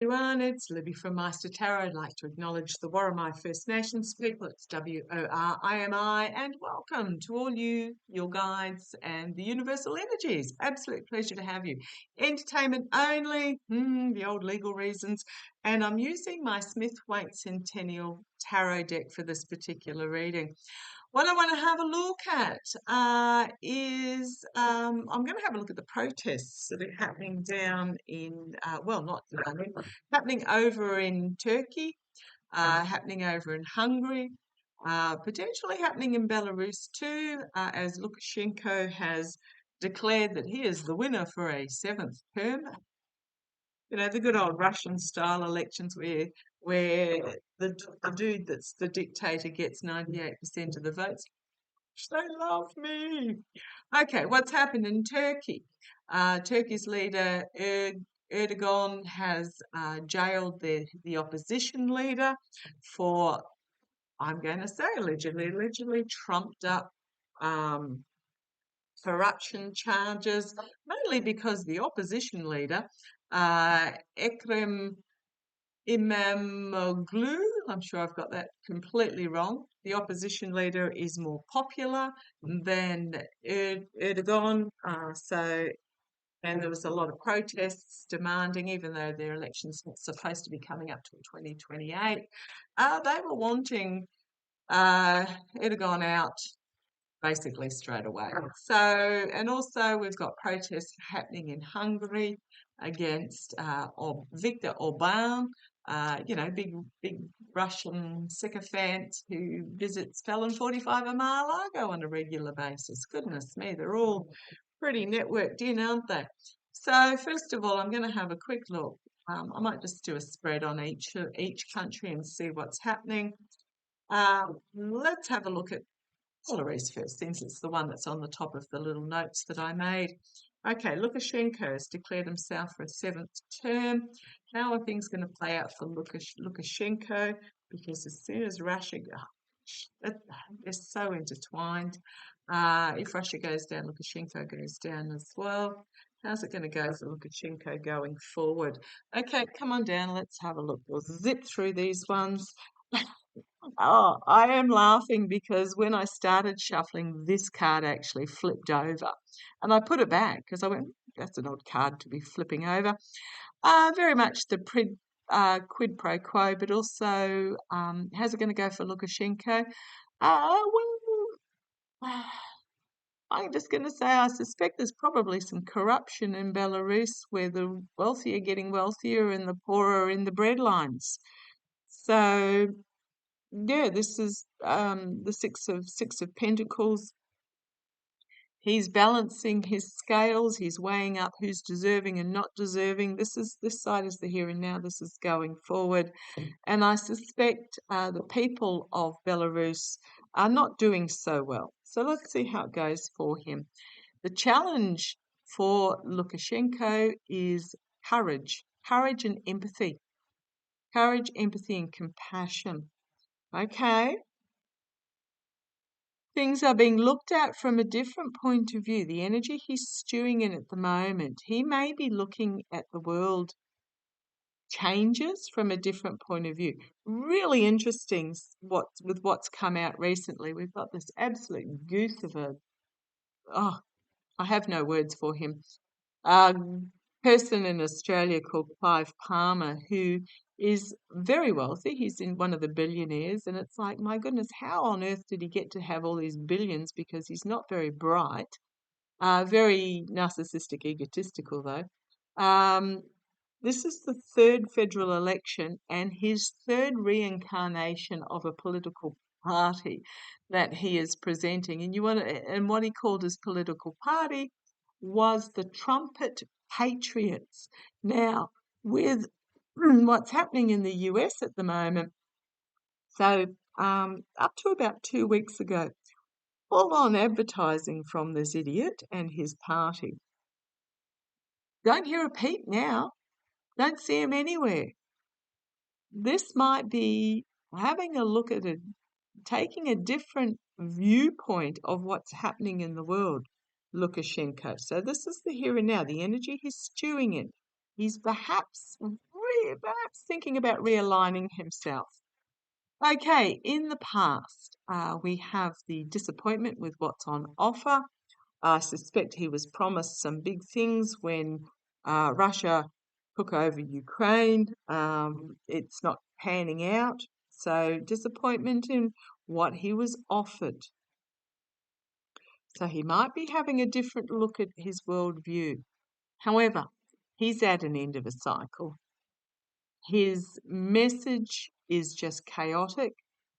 Everyone, it's Libby from Meister Tarot. I'd like to acknowledge the Worimi First Nations people. It's WORIMI, and welcome to all you, your guides, and the universal energies. Absolute pleasure to have you. Entertainment only, the old legal reasons. And I'm using my Smith-Waite Centennial Tarot deck for this particular reading. What I want to have a look at is I'm going to have a look at the protests that are happening down in, well, not down, happening over in Turkey, happening over in Hungary, potentially happening in Belarus too, as Lukashenko has declared that he is the winner for a seventh term. You know, the good old Russian style elections where the dude that's the dictator gets 98% of the votes. They love me. Okay, what's happened in Turkey? Turkey's leader Erdogan has jailed the opposition leader for, I'm going to say, allegedly trumped up corruption charges, mainly because the opposition leader, Ekrem Imamoglu, I'm sure I've got that completely wrong. The opposition leader is more popular than Erdogan, and there was a lot of protests demanding, even though their election's not supposed to be coming up till 2028, they were wanting Erdogan out basically straight away. So, and also we've got protests happening in Hungary against Viktor Orban, big Russian sycophant who visits Felon 45 a Mar-a-Lago on a regular basis. Goodness me, they're all pretty networked in, aren't they? So first of all, I'm going to have a quick look. I might just do a spread on each country and see what's happening. Let's have a look at Belarus first, since it's the one that's on the top of the little notes that I made. Okay, Lukashenko has declared himself for a seventh term. How are things going to play out for Lukashenko? Because as soon as Russia, they're so intertwined. If Russia goes down, Lukashenko goes down as well. How's it going to go for Lukashenko going forward? Okay, come on down. Let's have a look. We'll zip through these ones. Oh, I am laughing because when I started shuffling, this card actually flipped over. And I put it back because I went, that's an odd card to be flipping over. Very much the quid pro quo, but also how's it going to go for Lukashenko? I'm just going to say I suspect there's probably some corruption in Belarus where the wealthy are getting wealthier and the poor are in the breadlines. So yeah, this is the six of Pentacles. He's balancing his scales. He's weighing up who's deserving and not deserving. This side is the here and now. This is going forward, and I suspect the people of Belarus are not doing so well. So let's see how it goes for him. The challenge for Lukashenko is courage and empathy, courage, empathy, and compassion. Okay. Things are being looked at from a different point of view. The energy he's stewing in at the moment, he may be looking at the world changes from a different point of view. Really interesting with what's come out recently. We've got this absolute goose of I have no words for him. Person in Australia called Clive Palmer, who is very wealthy. He's in one of the billionaires, and it's like, my goodness, how on earth did he get to have all these billions? Because he's not very bright, very narcissistic, egotistical though. This is the third federal election and his third reincarnation of a political party that he is presenting. And what he called his political party was the Trumpet Patriots. Now, with what's happening in the US at the moment, so up to about 2 weeks ago, full on advertising from this idiot and his party. Don't hear a peep now. Don't see him anywhere. This might be having a look at it, taking a different viewpoint of what's happening in the world, Lukashenko. So this is the here and now, the energy he's stewing in. He's perhaps perhaps thinking about realigning himself. Okay, in the past, we have the disappointment with what's on offer. I suspect he was promised some big things when Russia took over Ukraine. It's not panning out. So, disappointment in what he was offered. So, he might be having a different look at his worldview. However, he's at an end of a cycle. His message is just chaotic.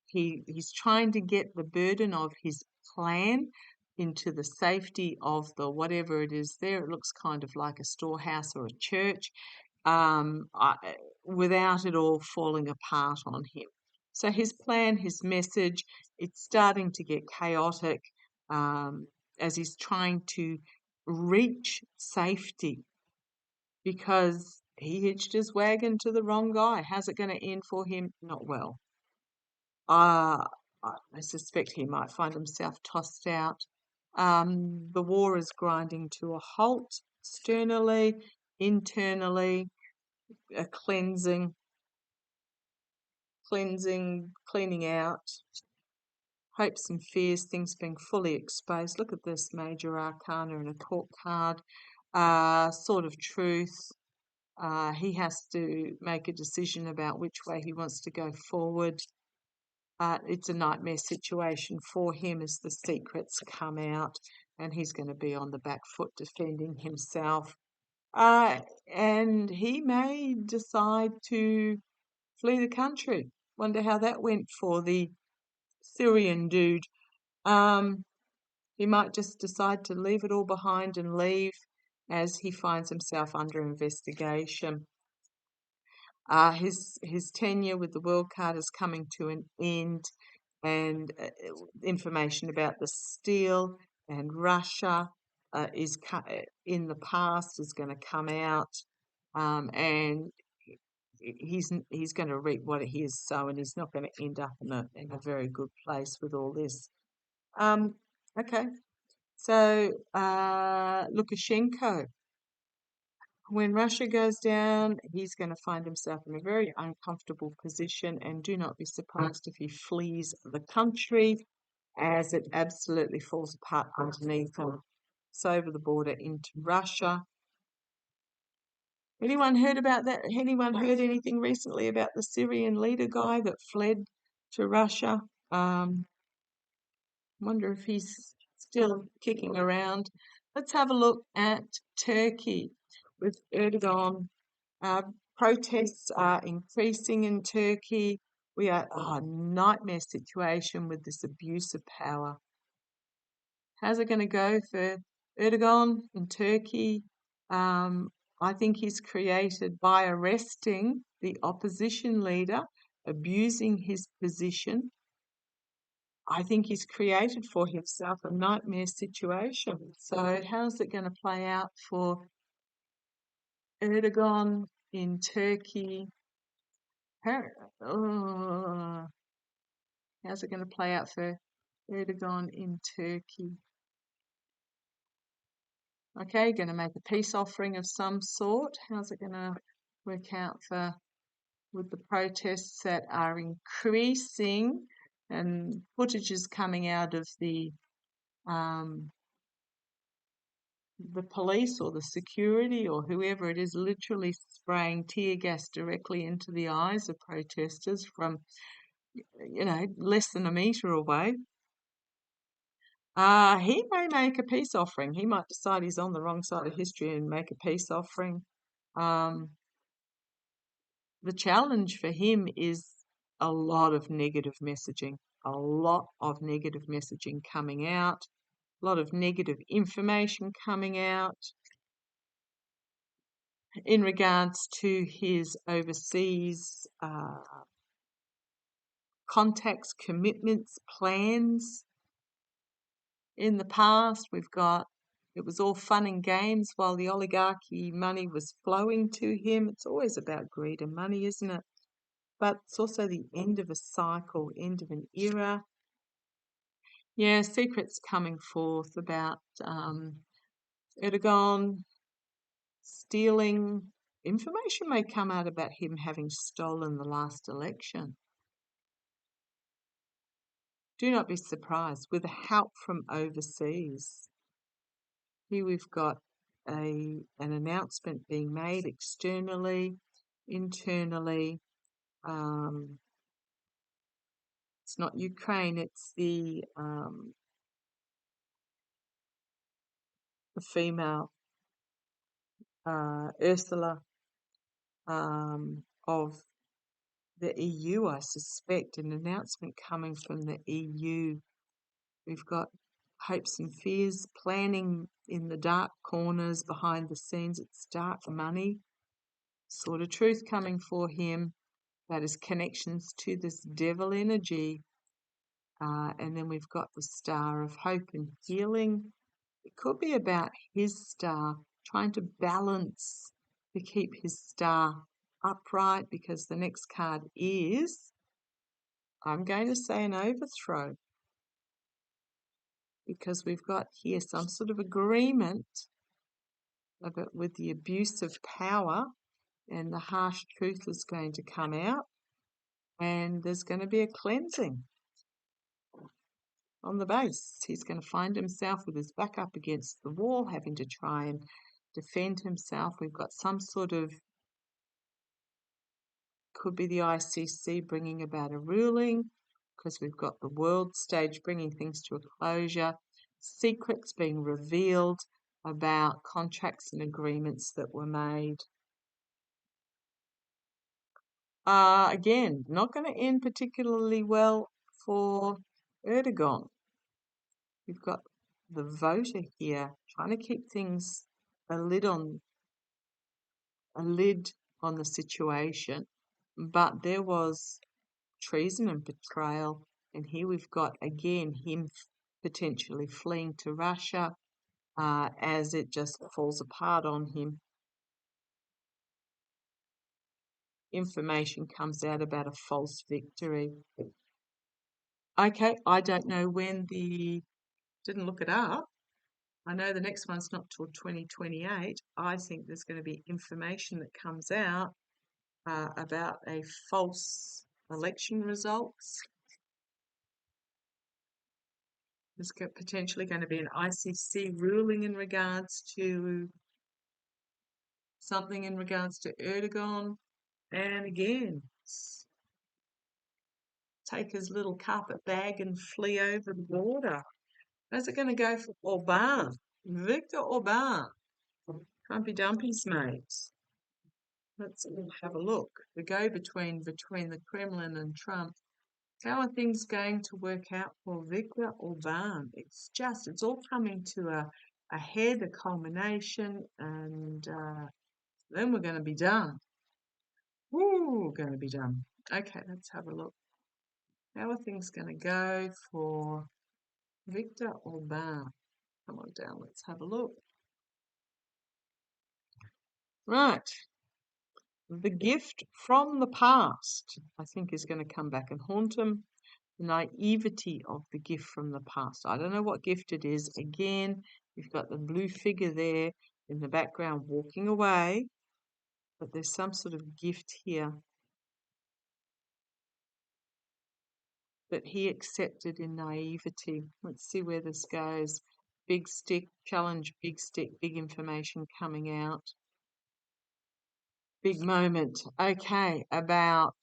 He's trying to get the burden of his plan into the safety of the whatever it is there. It looks kind of like a storehouse or a church, without it all falling apart on him. So his plan, his message, it's starting to get chaotic um, as he's trying to reach safety because he hitched his wagon to the wrong guy. How's it going to end for him? Not well. Uh, I suspect he might find himself tossed out. The war is grinding to a halt externally, internally, a cleaning out, hopes and fears, things being fully exposed. Look at this major arcana and a court card, sort of truth. He has to make a decision about which way he wants to go forward. It's a nightmare situation for him as the secrets come out, and he's going to be on the back foot defending himself. And he may decide to flee the country. Wonder how that went for the Syrian dude. He might just decide to leave it all behind and leave as he finds himself under investigation. His tenure with the World Card is coming to an end, and information about the steel and Russia is in the past is going to come out, and he's going to reap what he has sown. He's not going to end up in a very good place with all this. Okay, so Lukashenko. When Russia goes down, he's going to find himself in a very uncomfortable position, and do not be surprised if he flees the country as it absolutely falls apart underneath him. It's over the border into Russia. Anyone heard about that? Anyone heard anything recently about the Syrian leader guy that fled to Russia? Wonder if he's still kicking around. Let's have a look at Turkey with Erdogan. Protests are increasing in Turkey. We are a nightmare situation with this abuse of power. How's it going to go for Erdogan in Turkey? I think he's created by arresting the opposition leader, abusing his position. I think he's created for himself a nightmare situation. So how's it going to play out for Erdogan in Turkey? How's it going to play out for Erdogan in Turkey? Okay, going to make a peace offering of some sort. How's it going to work out for with the protests that are increasing and footage is coming out of the police or the security or whoever it is literally spraying tear gas directly into the eyes of protesters from, less than a metre away. He may make a peace offering. He might decide he's on the wrong side of history and make a peace offering. The challenge for him is a lot of negative messaging, coming out, a lot of negative information coming out in regards to his overseas contacts, commitments, plans. In the past, it was all fun and games while the oligarchy money was flowing to him. It's always about greed and money, isn't it? But it's also the end of a cycle, end of an era. Yeah, secrets coming forth about Erdogan stealing information may come out about him having stolen the last election. Do not be surprised with help from overseas. Here we've got an announcement being made externally, internally. It's not Ukraine, it's the female Ursula of the EU, I suspect, an announcement coming from the EU. We've got hopes and fears, planning in the dark corners, behind the scenes. It's dark money, sort of truth coming for him. That is connections to this devil energy. And then we've got the star of hope and healing. It could be about his star, trying to balance to keep his star upright, because the next card is, I'm going to say, an overthrow, because we've got here some sort of agreement with the abuse of power, and the harsh truth is going to come out, and there's going to be a cleansing on the base. He's going to find himself with his back up against the wall, having to try and defend himself. We've got some sort of, could be the ICC bringing about a ruling, because we've got the world stage bringing things to a closure, secrets being revealed about contracts and agreements that were made. Again, not going to end particularly well for Erdogan. We've got the voter here trying to keep things, a lid on the situation, but there was treason and betrayal, and here we've got again him potentially fleeing to Russia as it just falls apart on him. Information comes out about a false victory. Okay, I don't know when didn't look it up. I know the next one's not till 2028. I think there's going to be information that comes out about a false election results. There's potentially going to be an ICC ruling in regards to something in regards to Erdogan. And again, take his little carpet bag and flee over the border. How's it going to go for Orban? Viktor Orban. Humpy Dumpy's mates. Let's have a look. The go-between between the Kremlin and Trump. How are things going to work out for Viktor Orban? It's all coming to a head, a culmination, and then we're going to be done. Woo, going to be done. Okay, let's have a look. How are things going to go for Viktor Orban? Come on down, let's have a look. Right. The gift from the past, I think, is going to come back and haunt him. The naivety of the gift from the past. I don't know what gift it is. Again, you've got the blue figure there in the background walking away, but there's some sort of gift here that he accepted in naivety. Let's see where this goes. Big stick, challenge, big stick, big information coming out. Big moment. Okay, about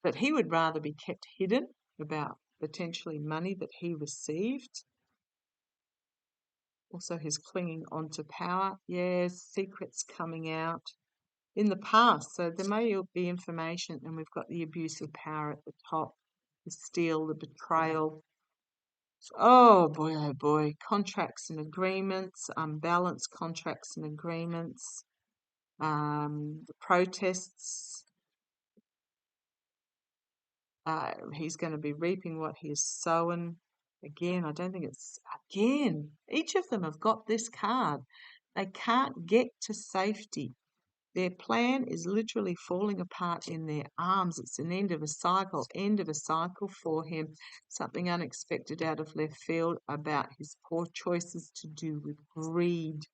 that he would rather be kept hidden, about potentially money that he received. Also his clinging onto power. Yes, secrets coming out in the past. So there may be information, and we've got the abuse of power at the top, the steal, the betrayal. Oh boy, contracts and agreements, unbalanced contracts and agreements, the protests. He's going to be reaping what he has sown. Again, I don't think it's, again, each of them have got this card. They can't get to safety. Their plan is literally falling apart in their arms. It's an end of a cycle for him. Something unexpected out of left field about his poor choices to do with greed.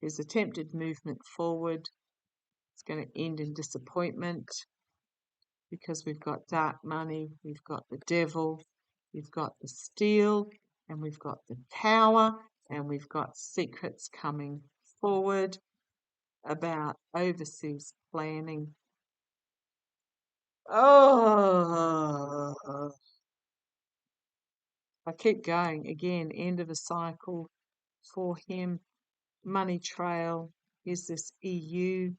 His attempted movement forward is going to end in disappointment because we've got dark money, we've got the devil, we've got the steel, and we've got the tower, and we've got secrets coming forward about overseas planning. Oh, I keep going. Again, end of a cycle for him. Money trail. Is this EU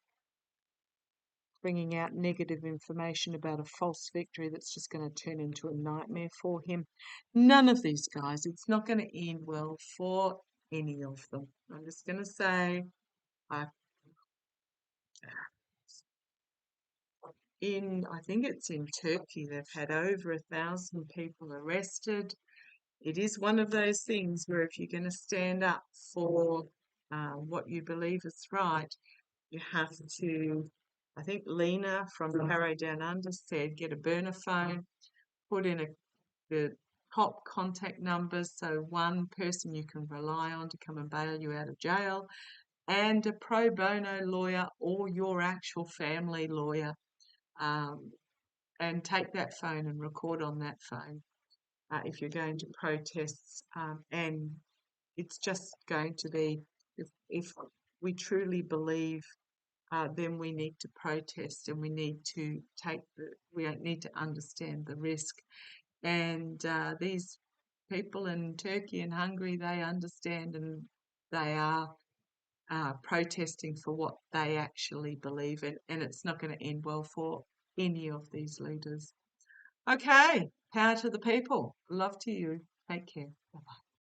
bringing out negative information about a false victory that's just going to turn into a nightmare for him? None of these guys. It's not going to end well for any of them. I'm just going to say, I think it's in Turkey, they've had over 1,000 people arrested. It is one of those things where if you're going to stand up for what you believe is right, you have to, I think Lena from Harrow Down Under said, get a burner phone, put in the top contact numbers, so one person you can rely on to come and bail you out of jail, and a pro bono lawyer or your actual family lawyer, and take that phone and record on that phone if you're going to protests, and it's just going to be, if we truly believe, then we need to protest and we need to need to understand the risk. And these people in Turkey and Hungary, they understand, and they are protesting for what they actually believe in, and it's not going to end well for any of these leaders. Okay, power to the people. Love to you. Take care. Bye-bye.